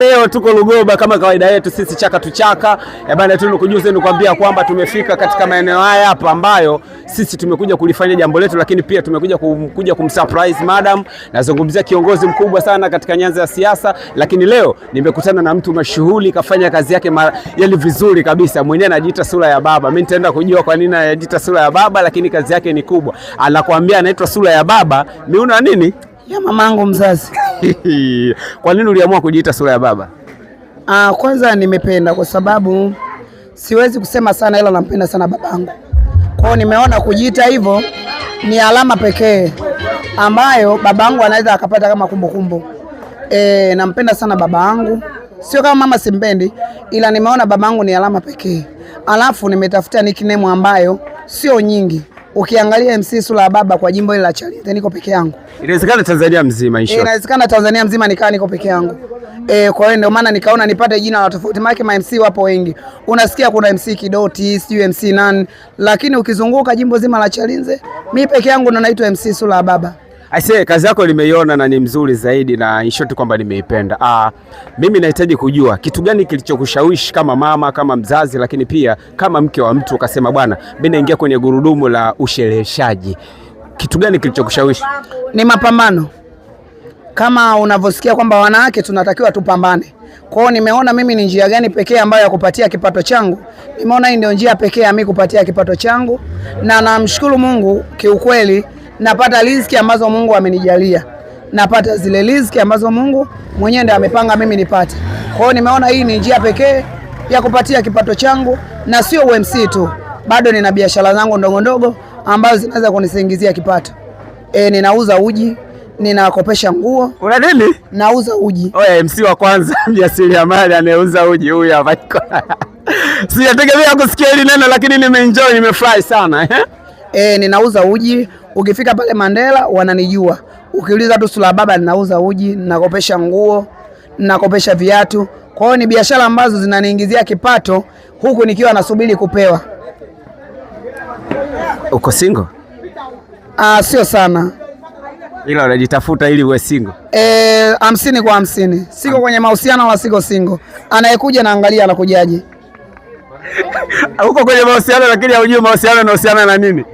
Leo tuko Lugoba kama kawaida yetu sisi chaka tuchaka. Bana tunakujuza nikwambia kwamba tumefika katika maeneo haya hapa ambayo sisi tumekuja kulifanya jambo letu, lakini pia tumekuja kumsurprise madam. Nazungumzia kiongozi mkubwa sana katika nyanza ya siasa, lakini leo nimekutana na mtu mashuhuri kafanya kazi yake yani vizuri kabisa. Mwenyewe anajiita sura ya baba. Mimi nitaenda kujua kwa nini anajiita sura ya baba, lakini kazi yake ni kubwa. Anakuambia anaitwa sura ya baba. Miuna nini? Ya mamangu mzazi. Kwa nini uliamua kujiita sura ya baba? Kwanza nimependa kwa sababu siwezi kusema sana ila nampenda sana babangu. Kwa hiyo nimeona kujiita hivyo ni alama pekee ambayo babangu anaweza akapata kama kumbukumbu. Nampenda sana babangu. Sio kama mama simpendi, ila nimeona babangu ni alama pekee. Alafu nimetafuta nickname ambayo sio nyingi. Ukiangalia MC sura ya baba kwa jimbo hili la Chalinze niko peke yangu. Inawezekana Tanzania mzima inshallah. Inawezekana Tanzania mzima nikaa niko peke yangu. Kwa hiyo ndio maana nikaona nipate jina la tofauti, maana ma MC wapo wengi. Unasikia kuna MC Kidoti, sio MC nani, lakini ukizunguka jimbo zima la Chalinze, mimi peke yangu ndo naitwa MC sura ya baba. Aisee, kazi yako nimeiona na ni mzuri zaidi na in short kwamba nimeipenda. Mimi nahitaji kujua kitu gani kilichokushawishi kama mama, kama mzazi, lakini pia kama mke wa mtu ukasema bwana, mimi naingia kwenye gurudumu la ushereheshaji. Kitu gani kilichokushawishi? Ni mapambano. Kama unavyosikia kwamba wanawake tunatakiwa tupambane. Kwa hiyo nimeona mimi ni njia gani pekee ambayo ya kupatia kipato changu. Nimeona hii ndio njia pekee ya mimi kupatia kipato changu, na namshukuru Mungu kiukweli. Napata riziki ambazo Mungu amenijalia. Napata zile riziki ambazo Mungu mwenyewe ndiye amepanga mimi nipate. Kwa hiyo nimeona hii ni njia pekee ya kupatia kipato changu, na sio UMC tu. Bado nina biashara zangu ndogo ndogo ambazo zinaweza kunisingizia kipato. Ninauza uji, ninakopesha nguo. Una nini? Nauza uji. Oya, MC wa kwanza mjasiriamali anayeuza uji huyu hapa. Sijategemea kusikia hili neno lakini nimeenjoy, nimefurahi sana. Ninauza uji. Ukifika pale Mandela wananijua. Ukiuliza tu sura baba, ninauza uji, ninakopesha nguo, ninakopesha viatu. Kwa hiyo ni biashara ambazo zinaniingizia kipato huku nikiwa nasubiri kupewa. Uko single? Sio sana. Ila unajitafuta ili uwe single? 50 kwa 50. Siko kwenye mahusiano wala siko single. Anayekuja naangalia anakujaje. Uko kwenye mahusiano lakini hujui mahusiano yanahusiana na nini?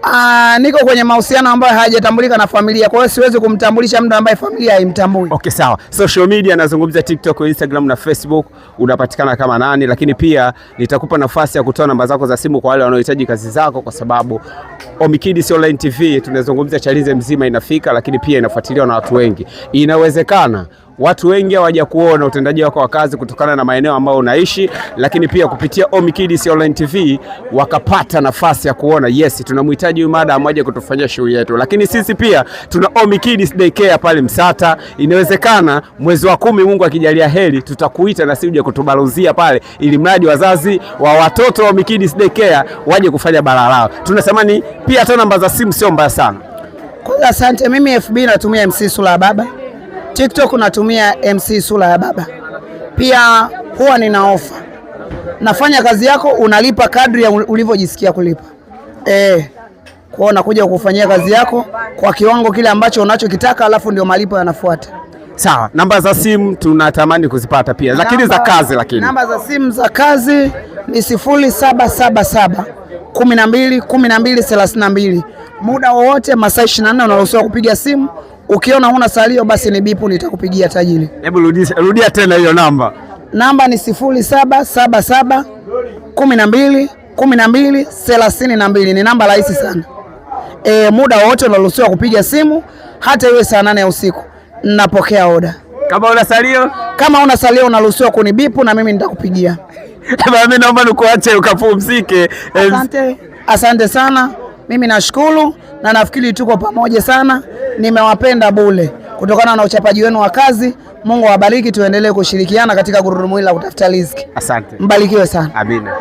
Niko kwenye mahusiano ambayo hayajatambulika na familia. Kwa hiyo siwezi kumtambulisha mtu ambaye familia haimtambui. Okay, sawa. Social media nazungumzia TikTok, Instagram na Facebook, unapatikana kama nani? Lakini pia nitakupa nafasi ya kutoa namba zako za simu kwa wale wanaohitaji kazi zako, kwa sababu Omikidis Online TV tunazungumzia Chalinze mzima inafika, lakini pia inafuatiliwa na watu wengi. Inawezekana watu wengi hawaja kuona utendaji wako wa kazi kutokana na maeneo ambayo unaishi, lakini pia kupitia Omikidis Online TV wakapata nafasi ya kuona yes, tunamhitaji huyu madam aje kutufanyia show yetu. Lakini sisi pia tuna Omikidis Daycare pale Msata. Inawezekana mwezi wa 10 Mungu akijalia heri tutakuita na sisi uje kutubaluzia pale, ili mradi wazazi wa watoto wa Omikidis Daycare waje kufanya balaa lao. Tunasemani pia hata namba za simu sio mbaya sana. Kwanza asante. Mimi FB natumia MC sura ya baba. TikTok natumia MC sura ya baba. Pia huwa nina ofa. Nafanya kazi yako unalipa kadri ya ulivyojisikia kulipa. Kwa nakuja kukufanyia kazi yako kwa kiwango kile ambacho unachokitaka, alafu ndio malipo yanafuata. Sawa, namba za simu tunatamani kuzipata pia. Lakini za kazi Namba za simu za kazi ni 0777 12 32. Muda wowote masaa 24 unaruhusiwa kupiga simu. Ukiona huna salio basi ni bipu, nitakupigia tajiri. Hebu rudia tena hiyo namba. Namba ni 0777 12 32. Ni namba rahisi sana. Muda wote unaruhusiwa kupiga simu, hata iwe saa 8 ya usiku. Ninapokea oda. Kama una salio? Kama una salio unaruhusiwa kunibipu na mimi nitakupigia. Mimi naomba nikuache ukapumzike. Asante sana. Mimi nashukuru na nafikiri tuko pamoja sana. Nimewapenda bure kutokana na uchapaji wenu wa kazi. Mungu awabariki, tuendelee kushirikiana katika gurudumu hili la kutafuta riziki. Asante. Mbarikiwe sana. Amina.